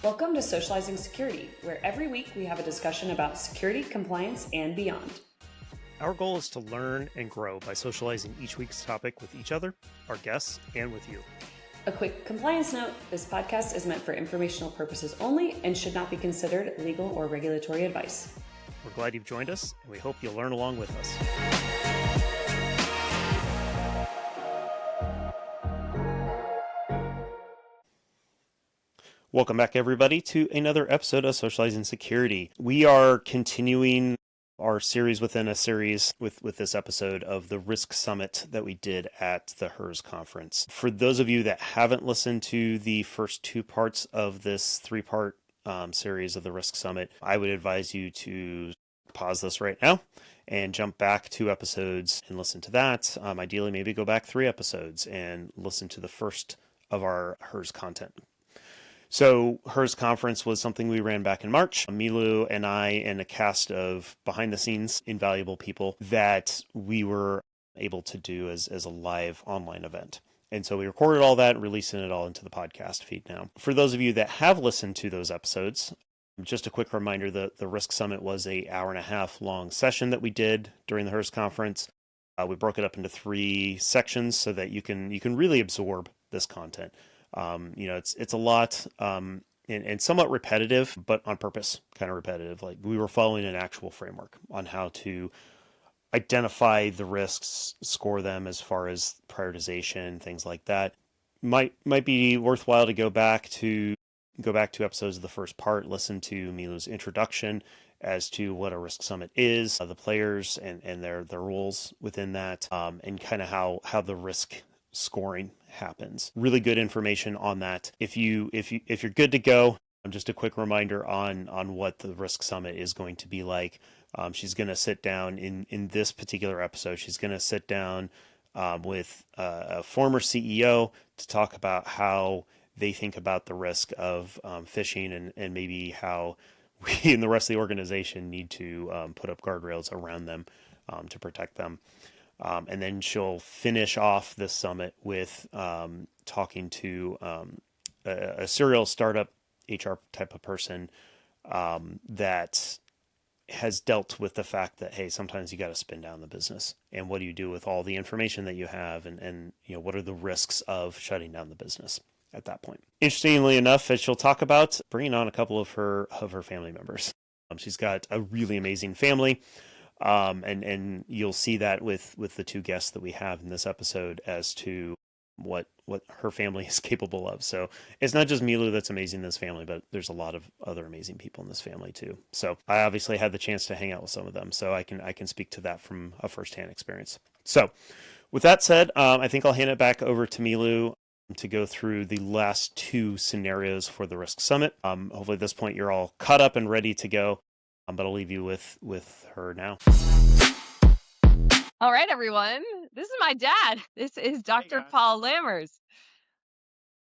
Welcome to Socializing Security, where every week we have a discussion about security, compliance, and beyond. Our goal is to learn and grow by socializing each week's topic with each other, our guests, and with you. A quick compliance note, this podcast is meant for informational purposes only and should not be considered legal or regulatory advice. We're glad you've joined us, and we hope you'll learn along with us. Welcome back, everybody, to another episode of Socializing Security. We are continuing our series within a series with this episode of the Risk Summit that we did at the HERS conference. For those of you that haven't listened to the first two parts of this three-part series of the Risk Summit, I would advise you to pause this right now and jump back 2 episodes and listen to that. Ideally, maybe go back 3 episodes and listen to the first of our HERS content. So HERS conference was something we ran back in March. Milu and I and a cast of behind-the-scenes invaluable people that we were able to do as a live online event. And so we recorded all that and releasing it all into the podcast feed now. For those of you that have listened to those episodes, just a quick reminder, the Risk Summit was an hour-and-a-half long session that we did during the HERS conference. We broke it up into 3 sections so that you can really absorb this content. It's a lot and somewhat repetitive, but on purpose, kind of repetitive. Like we were following an actual framework on how to identify the risks, score them as far as prioritization, things like that. Might be worthwhile to go back to episodes of the first part, listen to Milu's introduction as to what a Risk Summit is, the players and their roles within that, and kind of how the risk scoring happens. Really good information on that. If you're good to go, just a quick reminder on what the Risk Summit is going to be like. She's going to sit down in this particular episode. She's going to sit down with a former CEO to talk about how they think about the risk of phishing and maybe how we and the rest of the organization need to put up guardrails around them to protect them. And then she'll finish off this summit with talking to a serial startup HR type of person that has dealt with the fact that, hey, sometimes you got to spin down the business. And what do you do with all the information that you have? And what are the risks of shutting down the business at that point? Interestingly enough, she'll talk about bringing on a couple of her family members. She's got a really amazing family. And you'll see that with the 2 guests that we have in this episode as to what her family is capable of. So it's not just Milu that's amazing in this family, but there's a lot of other amazing people in this family too. So I obviously had the chance to hang out with some of them, so I can speak to that from a firsthand experience. So with that said, I think I'll hand it back over to Milu to go through the last 2 scenarios for the Risk Summit. Hopefully at this point you're all caught up and ready to go. But I'll leave you with her now. All right, everyone. This is my dad. This is Dr. Paul Lammers.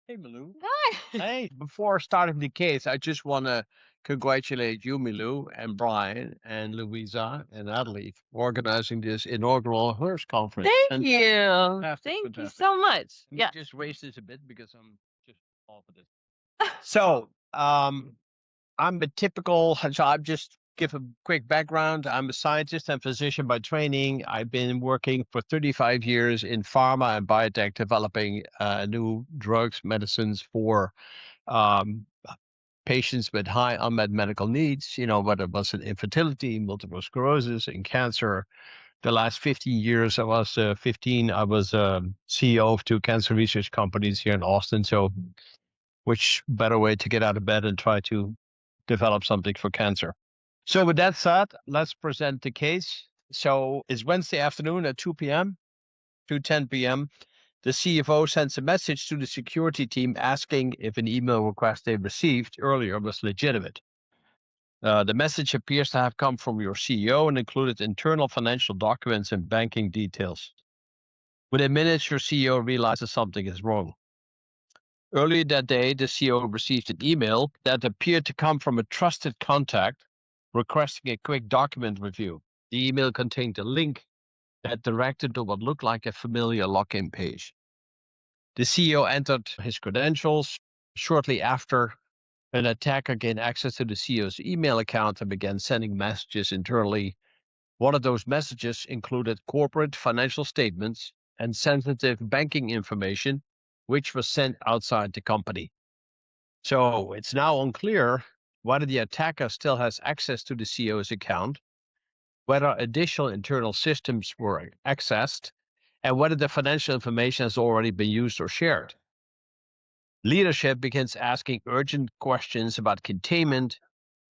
Hey, Milu. Hi. Hey, before starting the case, I just want to congratulate you, Milu, and Brian, and Louisa, and Natalie for organizing this inaugural HERS conference. Thank you. Thank you so much. Yeah. Just raise this a bit because I'm just all for this. So, I'm just give a quick background. I'm a scientist and physician by training. I've been working for 35 years in pharma and biotech, developing new drugs, medicines for patients with high unmet medical needs, whether it was in infertility, multiple sclerosis, and cancer. The last 15 years, I was CEO of 2 cancer research companies here in Austin. So which better way to get out of bed and try to develop something for cancer. So with that said, let's present the case. So it's Wednesday afternoon at 2 p.m. to 10 p.m. The CFO sends a message to the security team asking if an email request they received earlier was legitimate. The message appears to have come from your CEO and included internal financial documents and banking details. Within minutes, your CEO realizes something is wrong. Earlier that day, the CEO received an email that appeared to come from a trusted contact requesting a quick document review. The email contained a link that directed to what looked like a familiar login page. The CEO entered his credentials. Shortly after, An attacker gained access to the CEO's email account and began sending messages internally. One of those messages included corporate financial statements and sensitive banking information, which was sent outside the company. So it's now unclear whether the attacker still has access to the CEO's account, whether additional internal systems were accessed, and whether the financial information has already been used or shared. Leadership begins asking urgent questions about containment,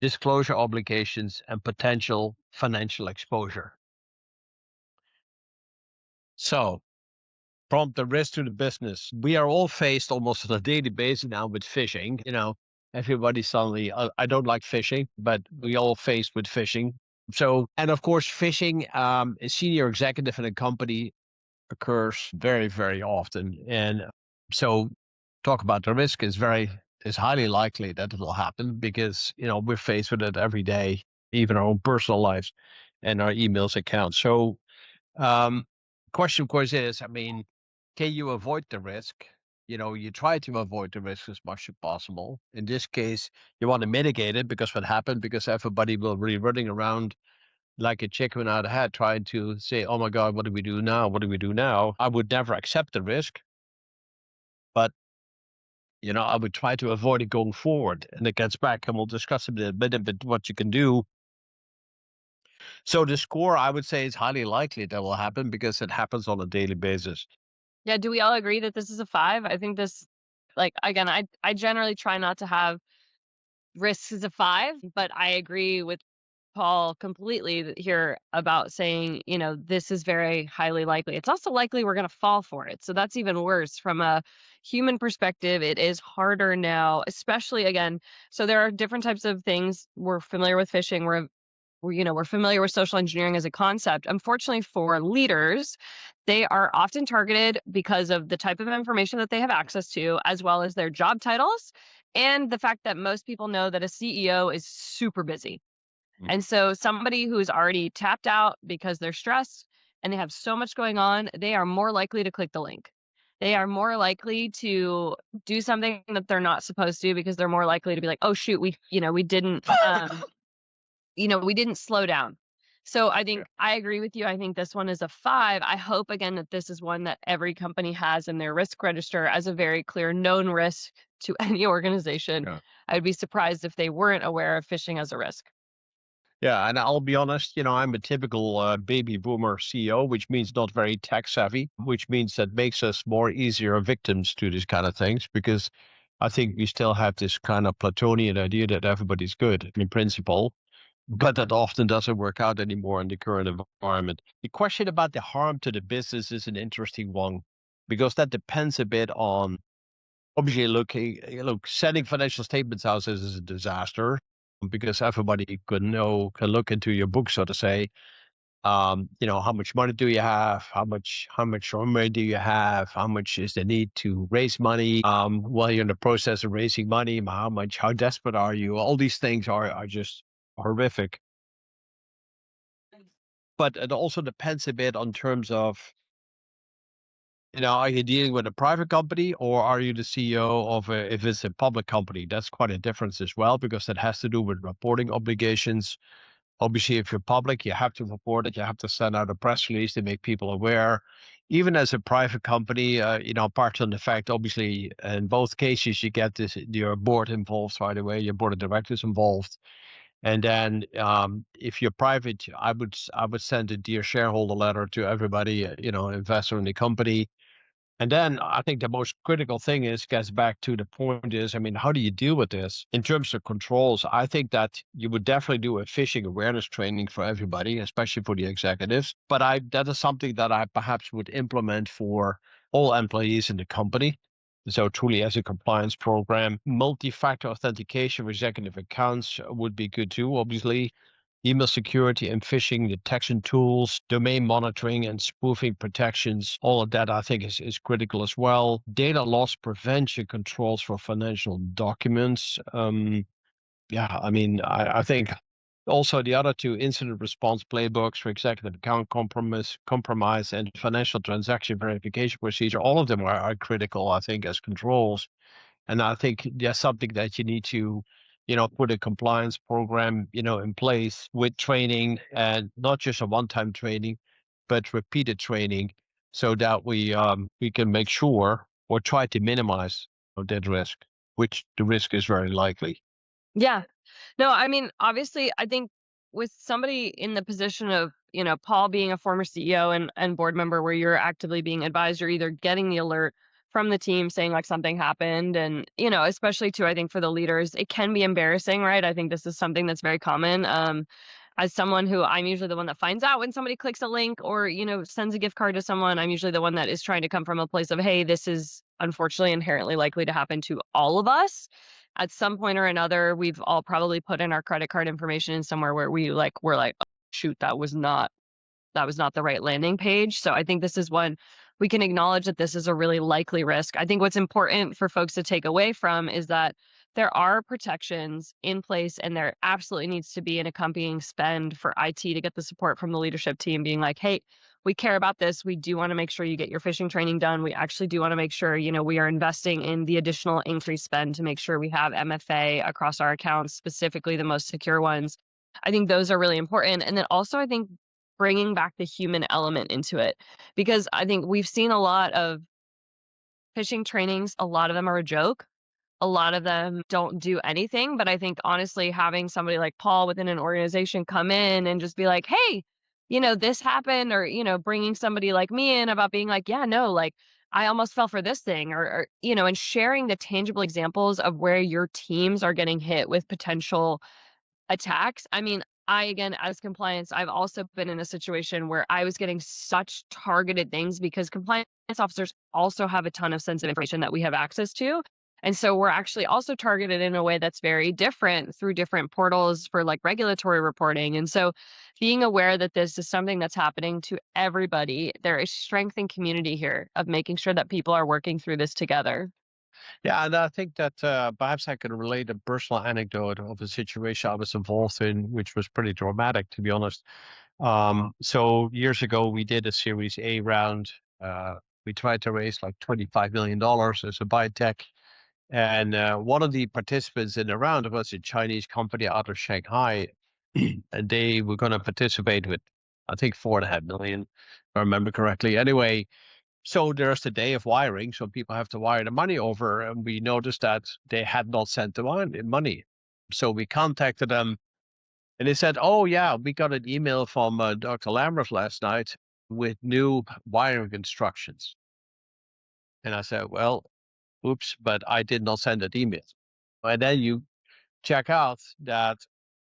disclosure obligations, and potential financial exposure. So, from the risk to the business, we are all faced almost on a daily basis now with phishing. Everybody suddenly, I don't like phishing, but we all faced with phishing. So, and of course, phishing, a senior executive in a company occurs very, very often. And so talk about the risk is highly likely that it will happen because, we're faced with it every day, even our own personal lives and our emails accounts. So, question of course is, can you avoid the risk? You try to avoid the risk as much as possible. In this case, you want to mitigate it because what happened, because everybody will be running around like a chicken without a head trying to say, oh my God, what do we do now? What do we do now? I would never accept the risk, but I would try to avoid it going forward. And it gets back, and we'll discuss a bit what you can do. So the score, I would say, is highly likely that will happen because it happens on a daily basis. Yeah, do we all agree that this is a 5? I think this, again, I generally try not to have risks as a 5, but I agree with Paul completely here about saying, this is very highly likely. It's also likely we're going to fall for it. So that's even worse from a human perspective. It is harder now, especially again. So there are different types of things. We're familiar with phishing. We're familiar with social engineering as a concept. Unfortunately for leaders, they are often targeted because of the type of information that they have access to, as well as their job titles, and the fact that most people know that a CEO is super busy. And so somebody who's already tapped out because they're stressed and they have so much going on, they are more likely to click the link. They are more likely to do something that they're not supposed to because they're more likely to be like, oh shoot, we didn't we didn't slow down. So I think I agree with you. I think this one is a 5. I hope again that this is one that every company has in their risk register as a very clear known risk to any organization. Yeah. I'd be surprised if they weren't aware of phishing as a risk. Yeah, and I'll be honest, I'm a typical baby boomer CEO, which means not very tech savvy, which means that makes us more easier victims to these kind of things because I think we still have this kind of Platonian idea that everybody's good in principle, but that often doesn't work out anymore in the current environment. The question about the harm to the business is an interesting one because that depends a bit on obviously sending financial statements out is a disaster because everybody can look into your book, so to say. How much money do you have? How much runway do you have? How much is the need to raise money? While you're in the process of raising money, how desperate are you? All these things are just horrific. But it also depends a bit on terms of, are you dealing with a private company or are you the CEO of if it's a public company? That's quite a difference as well, because that has to do with reporting obligations. Obviously, if you're public, you have to report it. You have to send out a press release to make people aware. Even as a private company, apart from the fact, obviously, in both cases, you get your board involved right away, your board of directors involved. And then if you're private, I would send a dear shareholder letter to everybody, investor in the company. And then I think the most critical thing gets back to the point is, how do you deal with this in terms of controls? I think that you would definitely do a phishing awareness training for everybody, especially for the executives. But that is something that I perhaps would implement for all employees in the company. So truly as a compliance program, multi-factor authentication for executive accounts would be good too, obviously. Email security and phishing detection tools, domain monitoring and spoofing protections, all of that I think is critical as well. Data loss prevention controls for financial documents. I think also the other two incident response playbooks for executive account compromise and financial transaction verification procedure, all of them are critical, I think, as controls. And I think that's something that you need to, put a compliance program, in place with training, and not just a one-time training, but repeated training, so that we can make sure or try to minimize that risk, which the risk is very likely. Yeah. No, I mean, obviously, I think with somebody in the position of, Paul being a former CEO and board member, where you're actively being advised, you're either getting the alert from the team saying like something happened. And, especially too, I think for the leaders, it can be embarrassing, right? I think this is something that's very common. As someone who I'm usually the one that finds out when somebody clicks a link or, sends a gift card to someone, I'm usually the one that is trying to come from a place of, hey, this is unfortunately inherently likely to happen to all of us at some point or another. We've all probably put in our credit card information in somewhere where we're like, oh, shoot, that was not the right landing page. So I think this is one we can acknowledge that this is a really likely risk. I think what's important for folks to take away from is that there are protections in place, and there absolutely needs to be an accompanying spend for IT to get the support from the leadership team being like, hey, we care about this. We do want to make sure you get your phishing training done. We actually do want to make sure, we are investing in the additional increased spend to make sure we have MFA across our accounts, specifically the most secure ones. I think those are really important. And then also, I think bringing back the human element into it, because I think we've seen a lot of phishing trainings. A lot of them are a joke. A lot of them don't do anything. But I think honestly, having somebody like Paul within an organization come in and just be like, hey, this happened, or, bringing somebody like me in about being like, yeah, no, like I almost fell for this thing, or and sharing the tangible examples of where your teams are getting hit with potential attacks. I mean, again, as compliance, I've also been in a situation where I was getting such targeted things because compliance officers also have a ton of sensitive information that we have access to. And so we're actually also targeted in a way that's very different through different portals for like regulatory reporting. And so being aware that this is something that's happening to everybody, there is strength and community here of making sure that people are working through this together. Yeah, and I think that perhaps I could relate a personal anecdote of a situation I was involved in, which was pretty dramatic, to be honest. So years ago, we did a Series A round. We tried to raise like $25 million as a biotech. And one of the participants in the round was a Chinese company out of Shanghai. And they were going to participate with, I think, 4.5 million, if I remember correctly. Anyway, so there's the day of wiring. So people have to wire the money over. And we noticed that they had not sent the money. So we contacted them, and they said, oh, yeah, we got an email from Dr. Lammers last night with new wiring instructions. And I said, well, oops, but I did not send that email. And then you check out that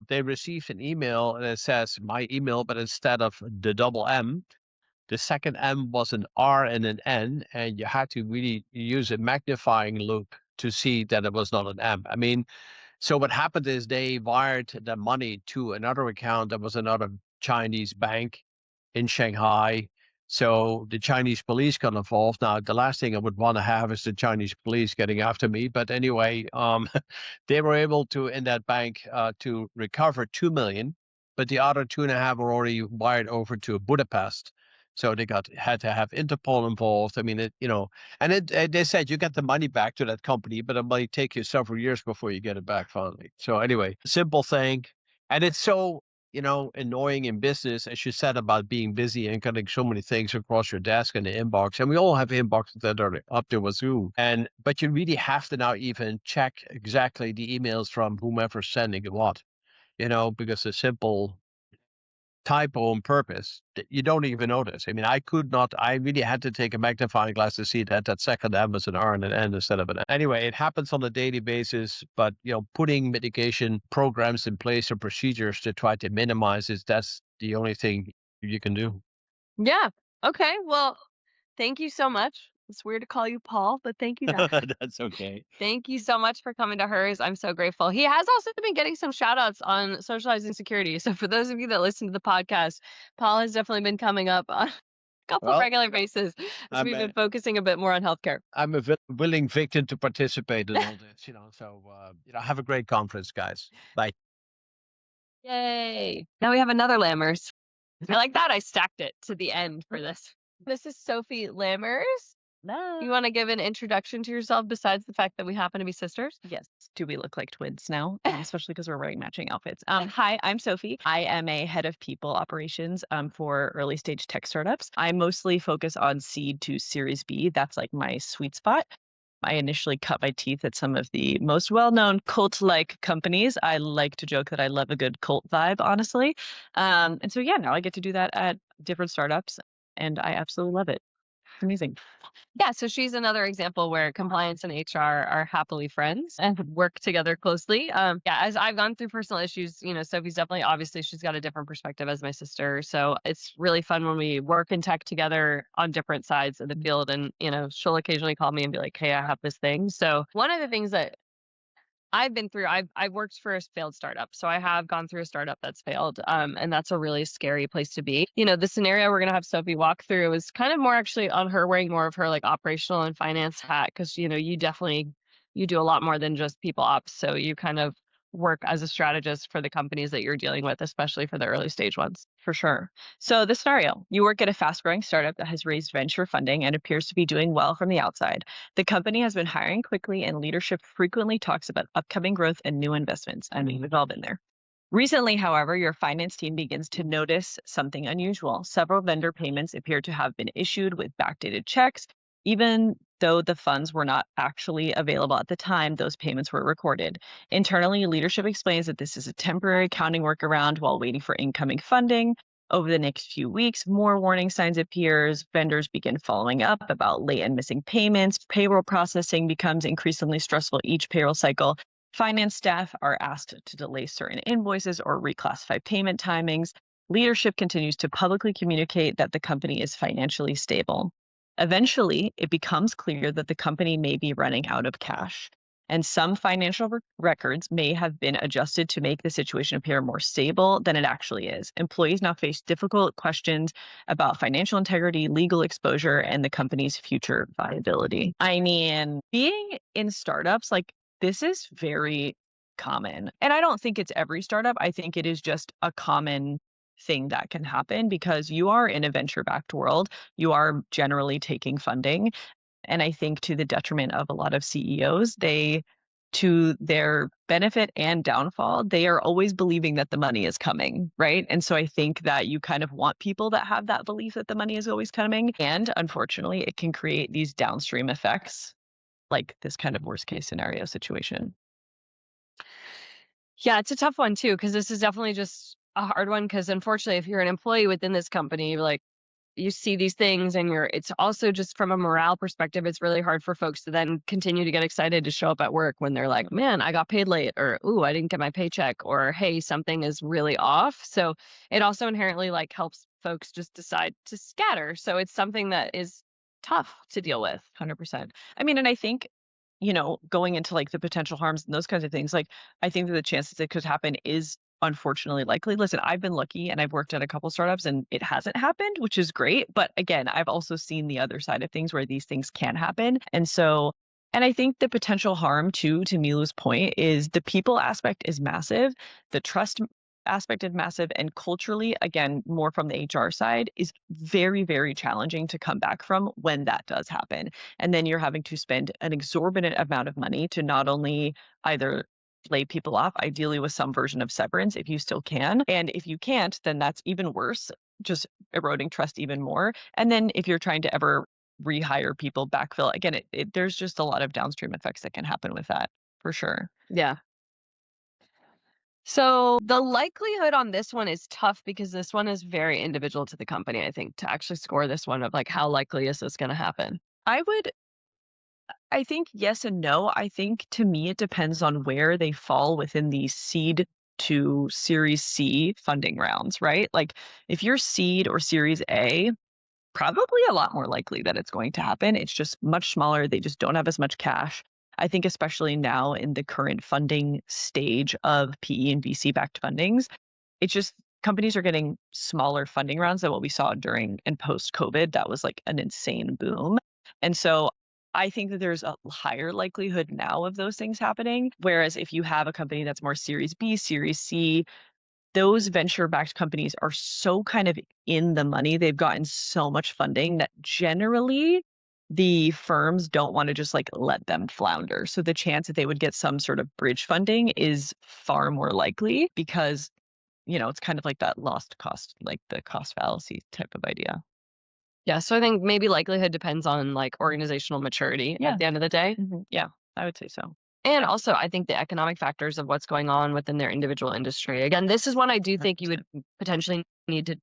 they received an email and it says my email, but instead of the double M, the second M was an R and an N, and you had to really use a magnifying loupe to see that it was not an M. I mean, so what happened is they wired the money to another account that was another Chinese bank in Shanghai. So the Chinese police got involved. Now, the last thing I would want to have is the Chinese police getting after me. But anyway, they were able to, in that bank, to recover 2 million, but the other 2.5 were already wired over to Budapest. So they had to have Interpol involved. I mean, they said you get the money back to that company, but it might take you several years before you get it back finally. So anyway, simple thing. And it's so, annoying in business, as you said, about being busy and getting so many things across your desk and the inbox. And we all have inboxes that are up to wazoo. But you really have to now even check exactly the emails from whomever's sending what, because a simple typo on purpose that you don't even notice. I mean, I really had to take a magnifying glass to see that second M was an R and an N instead of an N. Anyway, it happens on a daily basis, but putting mitigation programs in place or procedures to try to minimize it, that's the only thing you can do. Yeah. Okay. Well, thank you so much. It's weird to call you Paul, but thank you. That's okay. Thank you so much for coming to hers. I'm so grateful. He has also been getting some shout outs on socializing security. So for those of you that listen to the podcast, Paul has definitely been coming up on a couple of regular basis as we've been focusing a bit more on healthcare. I'm a willing victim to participate in all this, so, have a great conference, guys. Bye. Yay. Now we have another Lammers. I like that. I stacked it to the end for this. This is Sophie Lammers. You want to give an introduction to yourself besides the fact that we happen to be sisters? Yes. Do we look like twins now? Especially because we're wearing matching outfits. Hi, I'm Sophie. I am a head of people operations for early stage tech startups. I mostly focus on seed to Series B. That's like my sweet spot. I initially cut my teeth at some of the most well-known cult-like companies. I like to joke that I love a good cult vibe, honestly. And so, yeah, now I get to do that at different startups, and I absolutely love it. It's amazing. Yeah, so she's another example where compliance and HR are happily friends and work together closely. Yeah, as I've gone through personal issues, Sophie's definitely, obviously, she's got a different perspective as my sister. So it's really fun when we work in tech together on different sides of the field. And, she'll occasionally call me and be like, hey, I have this thing. So one of the things that I've been through, I've worked for a failed startup. So I have gone through a startup that's failed. And that's a really scary place to be. The scenario we're going to have Sophie walk through is kind of more actually on her wearing more of her like operational and finance hat. Cause you do a lot more than just people ops. So you kind of work as a strategist for the companies that you're dealing with, especially for the early stage ones. For sure. So the scenario, you work at a fast-growing startup that has raised venture funding and appears to be doing well from the outside. The company has been hiring quickly and leadership frequently talks about upcoming growth and new investments. I mean, we've all been there. Recently, however, your finance team begins to notice something unusual. Several vendor payments appear to have been issued with backdated checks. Even though the funds were not actually available at the time those payments were recorded. Internally, leadership explains that this is a temporary accounting workaround while waiting for incoming funding. Over the next few weeks, more warning signs appears. Vendors begin following up about late and missing payments. Payroll processing becomes increasingly stressful each payroll cycle. Finance staff are asked to delay certain invoices or reclassify payment timings. Leadership continues to publicly communicate that the company is financially stable. Eventually, it becomes clear that the company may be running out of cash, and some financial records may have been adjusted to make the situation appear more stable than it actually is. Employees now face difficult questions about financial integrity, legal exposure, and the company's future viability. I mean, being in startups, like this is very common. And I don't think it's every startup. I think it is just a common thing that can happen because you are in a venture-backed world. You are generally taking funding. And I think to the detriment of a lot of CEOs, to their benefit and downfall, they are always believing that the money is coming, right? And so I think that you kind of want people that have that belief that the money is always coming. And unfortunately, it can create these downstream effects, like this kind of worst case scenario situation. Yeah, it's a tough one too, because this is definitely just a hard one. Because unfortunately, if you're an employee within this company, like you see these things and it's also just from a morale perspective, it's really hard for folks to then continue to get excited to show up at work when they're like, man, I got paid late, or, ooh, I didn't get my paycheck, or, hey, something is really off. So it also inherently like helps folks just decide to scatter. So it's something that is tough to deal with. 100%. I mean, and I think, going into like the potential harms and those kinds of things, like I think that the chances it could happen is unfortunately likely. Listen, I've been lucky and I've worked at a couple startups and it hasn't happened, which is great. But again, I've also seen the other side of things where these things can happen. And I think the potential harm too, to Milu's point, is the people aspect is massive. The trust aspect is massive. And culturally, again, more from the HR side, is very, very challenging to come back from when that does happen. And then you're having to spend an exorbitant amount of money to not only either lay people off, ideally with some version of severance if you still can. And if you can't, then that's even worse, just eroding trust even more. And then if you're trying to ever rehire people, backfill, again, there's just a lot of downstream effects that can happen with that, for sure. Yeah. So the likelihood on this one is tough because this one is very individual to the company, I think, to actually score this one of like, how likely is this going to happen? I think yes and no. I think to me, it depends on where they fall within the seed to Series C funding rounds, right? Like if you're seed or Series A, probably a lot more likely that it's going to happen. It's just much smaller. They just don't have as much cash. I think especially now in the current funding stage of PE and VC backed fundings, it's just companies are getting smaller funding rounds than what we saw during and post COVID. That was like an insane boom. And so I think that there's a higher likelihood now of those things happening. Whereas if you have a company that's more Series B, Series C, those venture-backed companies are so kind of in the money. They've gotten so much funding that generally the firms don't want to just like let them flounder. So the chance that they would get some sort of bridge funding is far more likely because, it's kind of like that lost cost, like the cost fallacy type of idea. Yeah, so I think maybe likelihood depends on like organizational maturity Yeah. at the end of the day. Yeah, I would say so. And also, I think the economic factors of what's going on within their individual industry. Again, this is one I do think you would potentially need to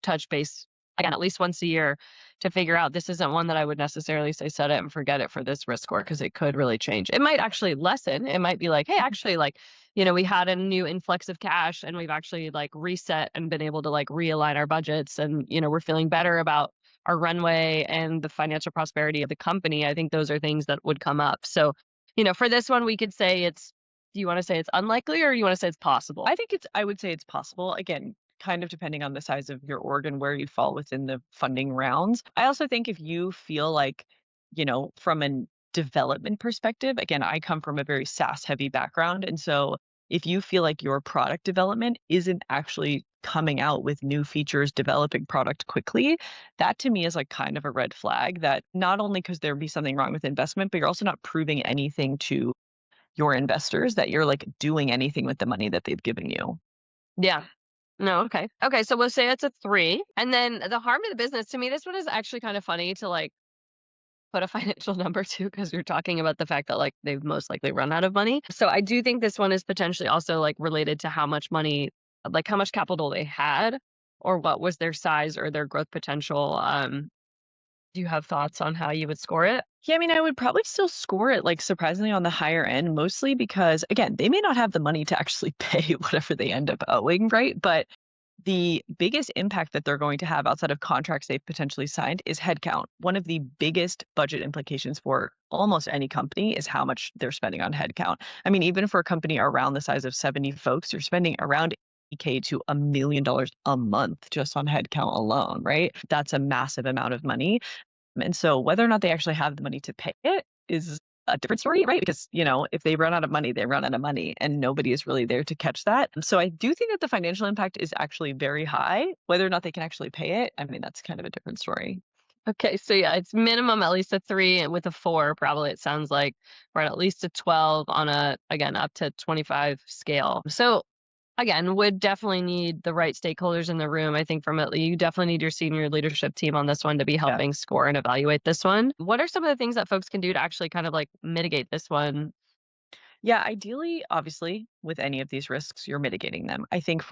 touch base again at least once a year to figure out. This isn't one that I would necessarily say set it and forget it for this risk score because it could really change. It might actually lessen. It might be like, hey, actually, like, we had a new influx of cash and we've actually like reset and been able to like realign our budgets and we're feeling better about our runway and the financial prosperity of the company. I think those are things that would come up. So for this one, we could say do you want to say it's unlikely or you want to say it's possible? I would say it's possible. Again, kind of depending on the size of your org and where you fall within the funding rounds. I also think if you feel like, from a development perspective, again, I come from a very SaaS heavy background. And so if you feel like your product development isn't actually coming out with new features, developing product quickly, that to me is like kind of a red flag that not only could there be something wrong with investment, but you're also not proving anything to your investors that you're like doing anything with the money that they've given you. Yeah. No, okay. Okay, so we'll say it's a 3. And then the harm to the business, to me, this one is actually kind of funny to like put a financial number to because you're talking about the fact that like they've most likely run out of money. So I do think this one is potentially also like related to how much money, like how much capital they had or what was their size or their growth potential. Do you have thoughts on how you would score it? Yeah, I mean, I would probably still score it like surprisingly on the higher end, mostly because, again, they may not have the money to actually pay whatever they end up owing, right? But the biggest impact that they're going to have outside of contracts they've potentially signed is headcount. One of the biggest budget implications for almost any company is how much they're spending on headcount. I mean, even for a company around the size of 70 folks, you're spending around $80K to $1 million a month just on headcount alone, right? That's a massive amount of money. And so whether or not they actually have the money to pay it is a different story, right? Because, if they run out of money, they run out of money and nobody is really there to catch that. So I do think that the financial impact is actually very high. Whether or not they can actually pay it, I mean, that's kind of a different story. Okay, so yeah, it's minimum at least a 3 with a 4, probably it sounds like, or at least a 12 on again, up to 25 scale. So again, would definitely need the right stakeholders in the room. I think you definitely need your senior leadership team on this one to be helping score and evaluate this one. What are some of the things that folks can do to actually kind of like mitigate this one? Yeah, ideally, obviously, with any of these risks, you're mitigating them. I think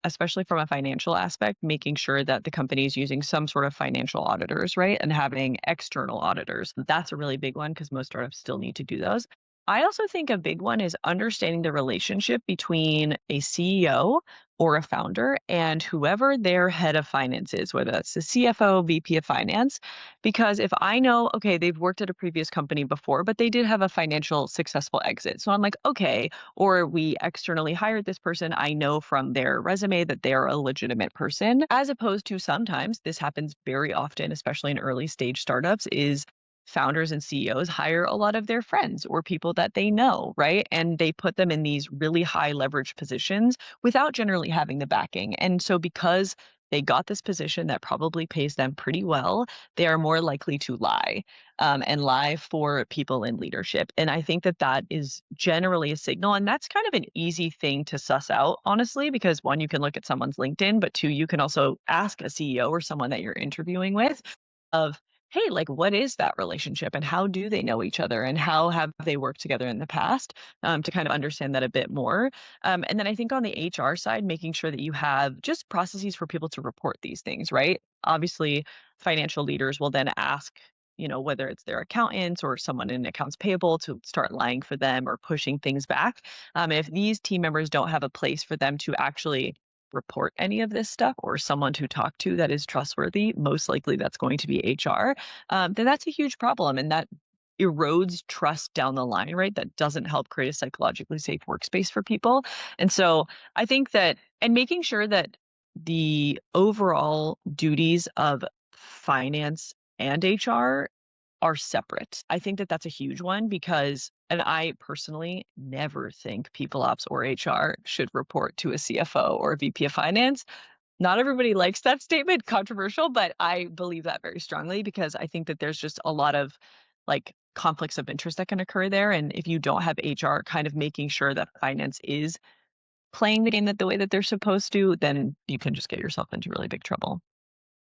especially from a financial aspect, making sure that the company is using some sort of financial auditors, right? And having external auditors. That's a really big one because most startups still need to do those. I also think a big one is understanding the relationship between a CEO or a founder and whoever their head of finance is, whether that's the CFO, VP of finance. Because if I know, okay, they've worked at a previous company before, but they did have a financial successful exit. So I'm like, okay, or we externally hired this person. I know from their resume that they're a legitimate person, as opposed to sometimes this happens very often, especially in early stage startups, is founders and CEOs hire a lot of their friends or people that they know, right? And they put them in these really high leverage positions without generally having the backing. And so because they got this position that probably pays them pretty well, they are more likely to lie and lie for people in leadership. And I think that is generally a signal. And that's kind of an easy thing to suss out, honestly, because one, you can look at someone's LinkedIn, but two, you can also ask a CEO or someone that you're interviewing with of, hey, like, what is that relationship and how do they know each other and how have they worked together in the past to kind of understand that a bit more. And then I think on the HR side, making sure that you have just processes for people to report these things, right? Obviously, financial leaders will then ask, whether it's their accountants or someone in accounts payable to start lying for them or pushing things back. If these team members don't have a place for them to actually report any of this stuff or someone to talk to that is trustworthy, most likely that's going to be HR, then that's a huge problem. And that erodes trust down the line, right? That doesn't help create a psychologically safe workspace for people. And so I think that, and making sure that the overall duties of finance and HR are separate. I think that that's a huge one because, and I personally never think people ops or HR should report to a CFO or a VP of finance. Not everybody likes that statement, controversial, but I believe that very strongly because I think that there's just a lot of like conflicts of interest that can occur there. And if you don't have HR kind of making sure that finance is playing the game that the way that they're supposed to, then you can just get yourself into really big trouble.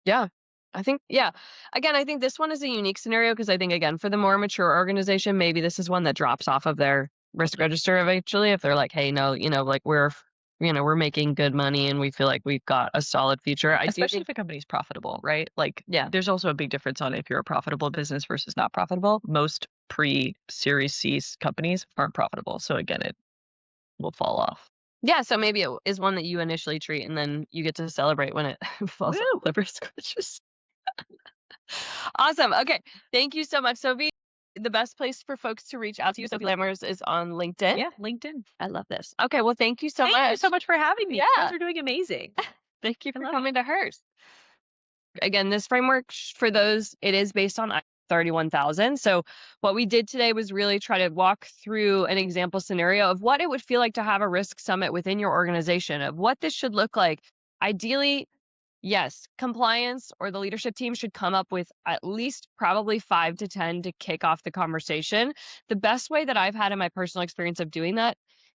Yeah. I think, yeah. Again, I think this one is a unique scenario because I think, again, for the more mature organization, maybe this is one that drops off of their risk register eventually if they're like, hey, no, like we're making good money and we feel like we've got a solid future. Especially if a company's profitable, right? Like, Yeah. there's also a big difference on if you're a profitable business versus not profitable. Most pre-Series C companies aren't profitable. So again, it will fall off. Yeah, so maybe it is one that you initially treat and then you get to celebrate when it falls off the risk register. Awesome. Okay. Thank you so much, Sophie. The best place for folks to reach out to you, Sophie Lammers, is on LinkedIn. Yeah, LinkedIn. I love this. Okay. Well, thank you so much. Thank you so much for having me. Yeah. You guys are doing amazing. Thank you for coming to hers. Again, this framework for those, it is based on 31,000. So what we did today was really try to walk through an example scenario of what it would feel like to have a risk summit within your organization, of what this should look like. Ideally, yes, compliance or the leadership team should come up with at least probably 5 to 10 to kick off the conversation. The best way that I've had in my personal experience of doing that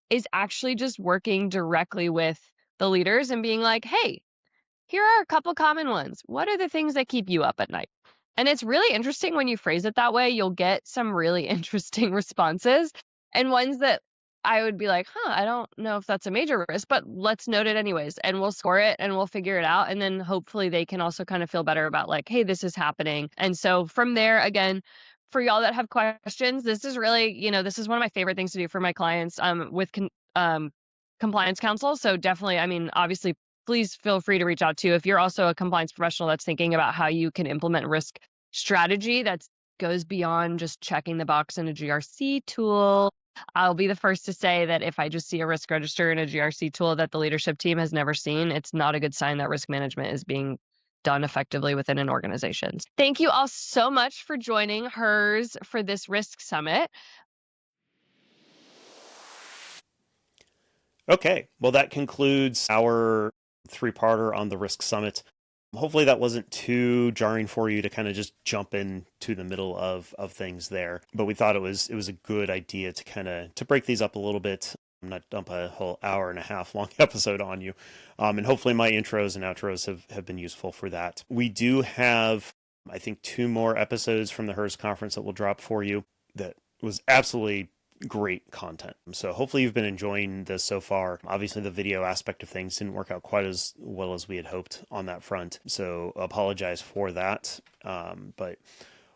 is actually just working directly with the leaders and being like, hey, here are a couple common ones. What are the things that keep you up at night? And it's really interesting when you phrase it that way, you'll get some really interesting responses and ones that I would be like, I don't know if that's a major risk, but let's note it anyways. And we'll score it and we'll figure it out. And then hopefully they can also kind of feel better about like, hey, this is happening. And so from there, again, for y'all that have questions, this is really, this is one of my favorite things to do for my clients with compliance counsel. So definitely, obviously, please feel free to reach out to if you're also a compliance professional that's thinking about how you can implement risk strategy that goes beyond just checking the box in a GRC tool. I'll be the first to say that if I just see a risk register in a GRC tool that the leadership team has never seen, it's not a good sign that risk management is being done effectively within an organization. Thank you all so much for joining HERS for this risk summit. Okay, well, that concludes our 3-parter on the Risk Summit. Hopefully that wasn't too jarring for you to kind of just jump into the middle of things there. But we thought it was a good idea to kind of to break these up a little bit, not dump a whole hour and a half long episode on you. And hopefully my intros and outros have been useful for that. We do have, I think, 2 more episodes from the HERS conference that will drop for you. That was absolutely great content. So hopefully you've been enjoying this so far. Obviously the video aspect of things didn't work out quite as well as we had hoped on that front. So apologize for that. But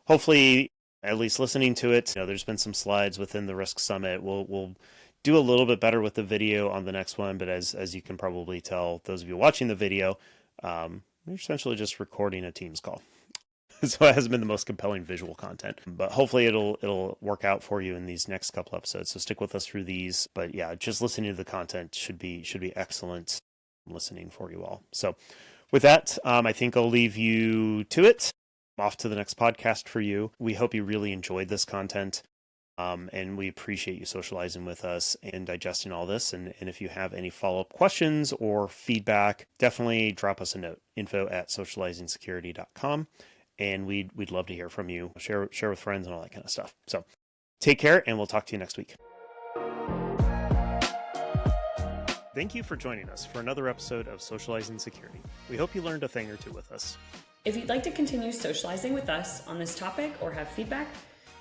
hopefully at least listening to it, there's been some slides within the Risk Summit. We'll do a little bit better with the video on the next one. But as you can probably tell, those of you watching the video, we're essentially just recording a Teams call. So it hasn't been the most compelling visual content, but hopefully it'll work out for you in these next couple episodes. So stick with us through these. But yeah, just listening to the content should be excellent listening for you all. So with that, I think I'll leave you to it. Off to the next podcast for you. We hope you really enjoyed this content. And we appreciate you socializing with us and digesting all this. And if you have any follow-up questions or feedback, definitely drop us a note, info@socializingsecurity.com. And we'd love to hear from you. Share with friends and all that kind of stuff. So take care, and we'll talk to you next week. Thank you for joining us for another episode of Socializing Security. We hope you learned a thing or two with us. If you'd like to continue socializing with us on this topic or have feedback,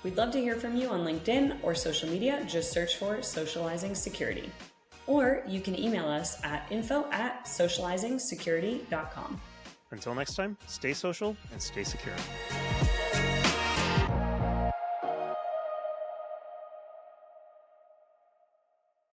we'd love to hear from you on LinkedIn or social media. Just search for Socializing Security. Or you can email us at info@socializingsecurity.com. Until next time, stay social and stay secure.